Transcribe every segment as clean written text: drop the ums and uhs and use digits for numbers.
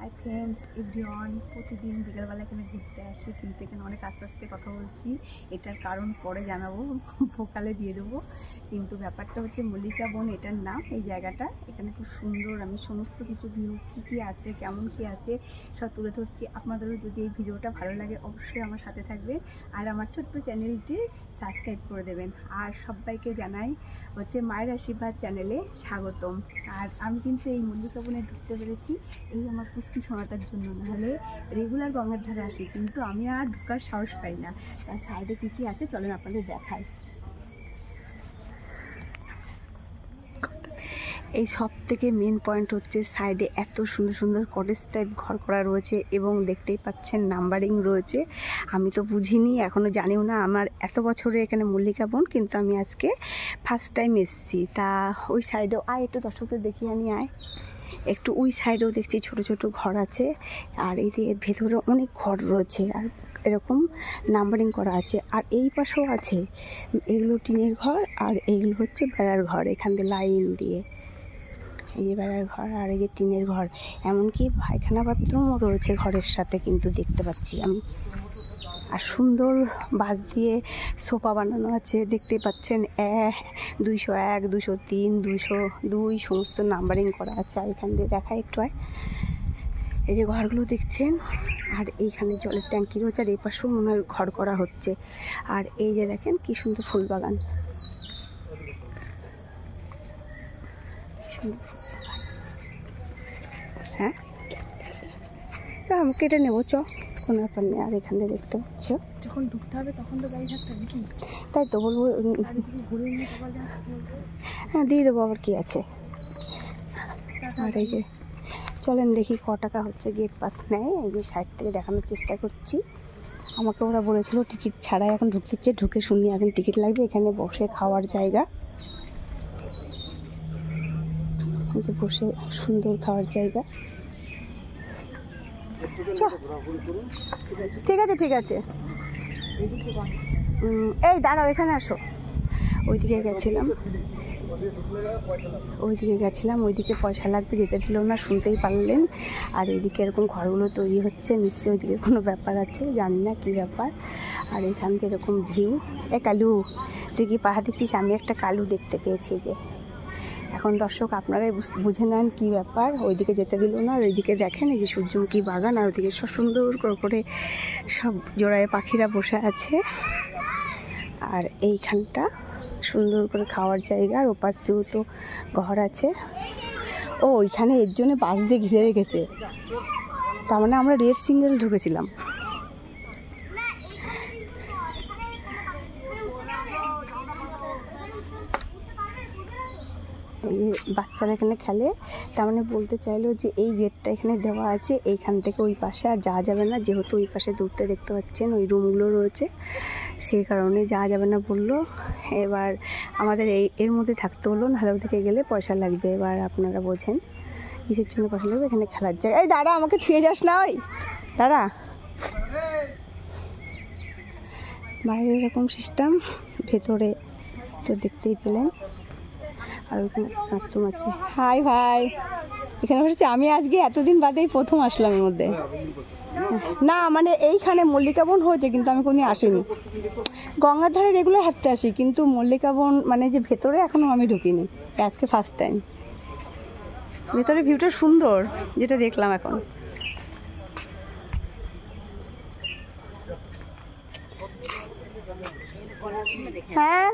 Hi friends everyone, প্রতিদিন বিকালবেলা এখানে ঘুরতে আসি, কিন্তু এখানে অনেক আস্তে আস্তে কথা বলছি। এটার কারণ পরে জানাবো, ভোকালে দিয়ে দেবো। কিন্তু ব্যাপারটা হচ্ছে মল্লিকা বন এটার নাম। এই জায়গাটা এখানে খুব সুন্দর। আমি সমস্ত কিছু ভিউ কী আছে, কেমন কী আছে সব তুলে ধরছি। আপনাদেরও যদি এই ভিডিওটা ভালো লাগে অবশ্যই আমার সাথে থাকবেন, আর আমার ছোট্ট চ্যানেলটি সাবস্ক্রাইব করে দেবেন। আর সবাইকে জানাই হচ্ছে মায়ের আশীর্বাদ চ্যানেলে স্বাগতম। আর আমি কিন্তু এই মল্লিকা বনে ঢুকতে পেরেছি এই আমার পুষ্টি শোনাটার জন্য, নাহলে রেগুলার গঙ্গার ধারে আসি, কিন্তু আমি আর ঢোকার সাহস পাই না। তার সাইডে কী কী আছে চলেন আপনাদের দেখাই। এই সব থেকে মেন পয়েন্ট হচ্ছে সাইডে এত সুন্দর সুন্দর কটেজ টাইপ ঘর করা রয়েছে, এবং দেখতেই পাচ্ছেন নাম্বারিং রয়েছে। আমি তো বুঝিনি, এখনও জানিও না আমার এত বছরে এখানে মল্লিকা বন, কিন্তু আমি আজকে ফার্স্ট টাইম এসেছি। তা ওই সাইডেও একটু দর্শকদের দেখিয়ে আনি একটু। ওই সাইডেও দেখছি ছোট ছোট ঘর আছে, আর এই ভেতরে অনেক ঘর রয়েছে, আর এরকম নাম্বারিং করা আছে। আর এই পাশেও আছে, এগুলো টিনের ঘর, আর এইগুলো হচ্ছে বেড়ার ঘর। এখান দিয়ে লাইন দিয়ে এই যে বেড়ার ঘর, আর এই যে টিনের ঘর, এমনকি পায়খানা বাথরুমও রয়েছে ঘরের সাথে, কিন্তু দেখতে পাচ্ছি আমি। আর সুন্দর বাঁশ দিয়ে সোফা বানানো আছে, দেখতে পাচ্ছেন 201, 203, 202 সমস্ত নাম্বারিং করা আছে। আর এখান দিয়ে দেখা একটু এই যে ঘরগুলো দেখছেন, আর এইখানে জলের ট্যাঙ্কি রয়েছে, আর এই পাশেও মনে হয় ঘর করা হচ্ছে। আর এই যে দেখেন কি সুন্দর ফুল বাগান। হ্যাঁ, আমি কেটে নেবো, কোনো ব্যাপার নেই। আর এখান থেকে দেখতে পাচ্ছ, যখন ঢুকতে হবে তখন তো গাড়ি থাকতে হবে, তাই তো বলবো। হ্যাঁ, দিয়ে দেবো, আবার কি আছে। আর এই যে চলেন দেখি ক টাকা হচ্ছে গেট পাস নেয়। এই যে সাইড থেকে দেখানোর চেষ্টা করছি। আমাকে ওরা বলেছিল টিকিট ছাড়াই এখন ঢুকতে দিচ্ছে, ঢুকে শুনি এখন টিকিট লাগবে। এখানে বসে খাওয়ার জায়গা, এই যে বসে সুন্দর খাওয়ার জায়গা। ঠিক আছে ঠিক আছে, এই দাঁড়াও, এখানে আসো। ওইদিকে গেছিলাম, ওইদিকে পয়সা লাগবে, যেতে দিল না, শুনতেই পারলেন। আর এইদিকে এরকম ঘরগুলো তৈরি হচ্ছে, নিশ্চয়ই ওইদিকে কোনো ব্যাপার আছে, জানি না কী ব্যাপার। আর এখান থেকে এরকম ভিউ। কালু, তুই কি পাহা দিচ্ছিস? আমি একটা কালু দেখতে পেয়েছি। যে এখন দর্শক আপনারাই বুঝে নেন কী ব্যাপার। ওইদিকে যেতে দিল না, আর ওইদিকে দেখেন এই যে সূর্যমুখী বাগান, আর ওইদিকে সব সুন্দর করে সব জোড়ায় পাখিরা বসে আছে। আর এইখানটা সুন্দর করে খাওয়ার জায়গা, আর ওপাশ দিয়েও তো ঘর আছে। ও ওইখানে এর জন্য বাস দিয়ে ঘিরে রেখেছে, তার মানে আমরা রেড সিগন্যাল ঢুকেছিলাম। এই বাচ্চারা এখানে খেলে, তার মানে বলতে চাইলো যে এই গেটটা এখানে দেওয়া আছে, এইখান থেকে ওই পাশে আর যাওয়া যাবে না, যেহেতু ওই পাশে দূরতে দেখতে পাচ্ছেন ওই রুমগুলো রয়েছে, সেই কারণে যাওয়া যাবে না বললো। এবার আমাদের এর মধ্যে থাকতে হলো, নাহলে ওদিকে গেলে পয়সা লাগবে। এবার আপনারা বোঝেন কিসের জন্য পয়সা লাগবে। এখানে খেলার জায়গা। এই দাঁড়া, আমাকে ছুঁয়ে যাস না, ওই দাঁড়া। বাইরে এরকম সিস্টেম, ভেতরে তো দেখতেই পেলেন। আর ওইখানে বাথরুম আছে। হাই ভাই, এখানে বসেছি আমি আজকে, এতদিন বাদেই প্রথম আসলাম এর মধ্যে। না মানে এইখানে মল্লিকা বন হয়েছে, কিন্তু আমি কোনোদিন আসিনি। গঙ্গার ধারে রেগুলার হাঁটতে আসি, কিন্তু মল্লিকা বন মানে যে ভেতরে এখনও আমি ঢুকিনি, আজকে ফার্স্ট টাইম। ভেতরে ভিউটা সুন্দর, যেটা দেখলাম এখন। হ্যাঁ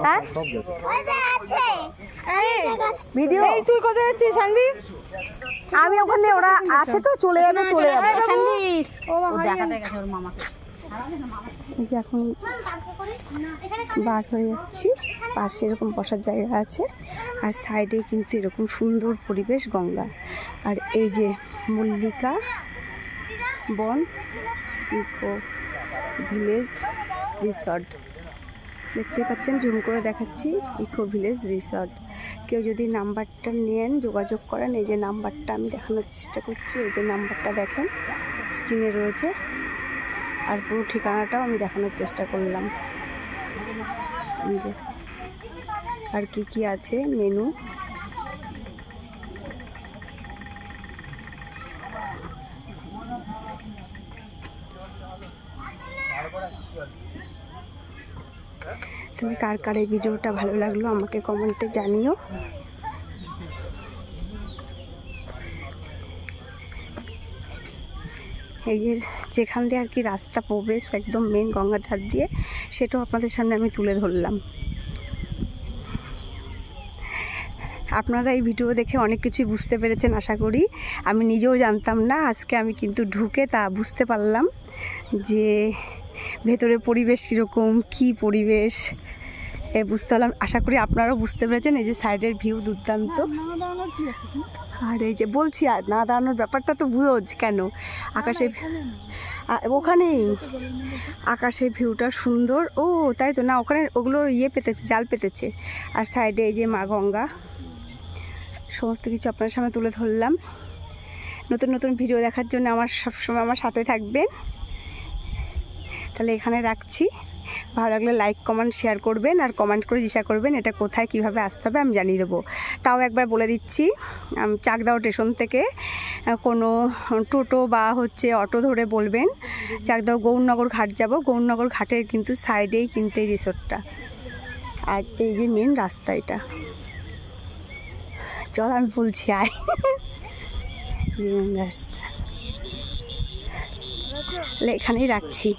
হ্যাঁ, ভিডিও। তুই কোথায় যাচ্ছিস শানভি? আমি ওখানে, ওরা আছে তো, চলে যাবে। এই যে এখন বার হয়ে যাচ্ছি, পাশে এরকম বসার জায়গা আছে, আর সাইডে কিন্তু এরকম সুন্দর পরিবেশ গঙ্গা। আর এই যে মল্লিকা বন ইকো ভিলেজ রিসর্ট, দেখতে পাচ্ছেন, জুম করে দেখাচ্ছি, ইকো ভিলেজ রিসর্ট। কেউ যদি নাম্বারটা নেন, যোগাযোগ করেন। এই যে নাম্বারটা আমি দেখানোর চেষ্টা করছি, এই যে নাম্বারটা দেখেন স্ক্রিনে রয়েছে, আর পুরো ঠিকানাটাও আমি দেখানোর চেষ্টা করলাম। আর কি কি আছে মেনু, তাহলে কার কার এই ভিডিওটা ভালো লাগলো আমাকে কমেন্টে জানিও। এই যে যেখান দিয়ে আর কি রাস্তা প্রবেশ একদম মেন গঙ্গার ধার দিয়ে, সেটাও আপনাদের সামনে আমি তুলে ধরলাম। আপনারা এই ভিডিও দেখে অনেক কিছুই বুঝতে পেরেছেন আশা করি। আমি নিজেও জানতাম না, আজকে আমি কিন্তু ঢুকে তা বুঝতে পারলাম যে ভেতরের পরিবেশ কীরকম, কী পরিবেশ বুঝতে পারলাম। আশা করি আপনারাও বুঝতে পেরেছেন। এই যে সাইডের ভিউ দুর্দান্ত। আর এই যে বলছি আর না দাঁড়ানোর ব্যাপারটা তো বুঝোজ কেন, আকাশে ওখানেই আকাশের ভিউটা সুন্দর। ও তাই তো, না ওখানে ওগুলো ইয়ে পেতেছে, জাল পেতেছে। আর সাইডে এই যে মা গঙ্গা, সমস্ত কিছু আপনার সামনে তুলে ধরলাম। নতুন নতুন ভিডিও দেখার জন্য সবসময় আমার সাথে থাকবেন। তাহলে এখানে রাখছি। ভালো লাগলে লাইক কমেন্ট শেয়ার করবেন, আর কমেন্ট করে জিজ্ঞাসা করবেন এটা কোথায় কিভাবে আসতে হবে, আমি জানিয়ে দেবো। তাও একবার বলে দিচ্ছি, চাকদাহ স্টেশন থেকে কোনো টোটো বা অটো ধরে বলবেন চাকদাহ গৌরনগর ঘাট যাব। গৌরনগর ঘাটের কিন্তু সাইডেই কিন্তু এই রিসোর্টটা, আর এই যে মেন রাস্তা এটা। চল আমি বলছি আয়। রাস্তা এখানেই রাখছি।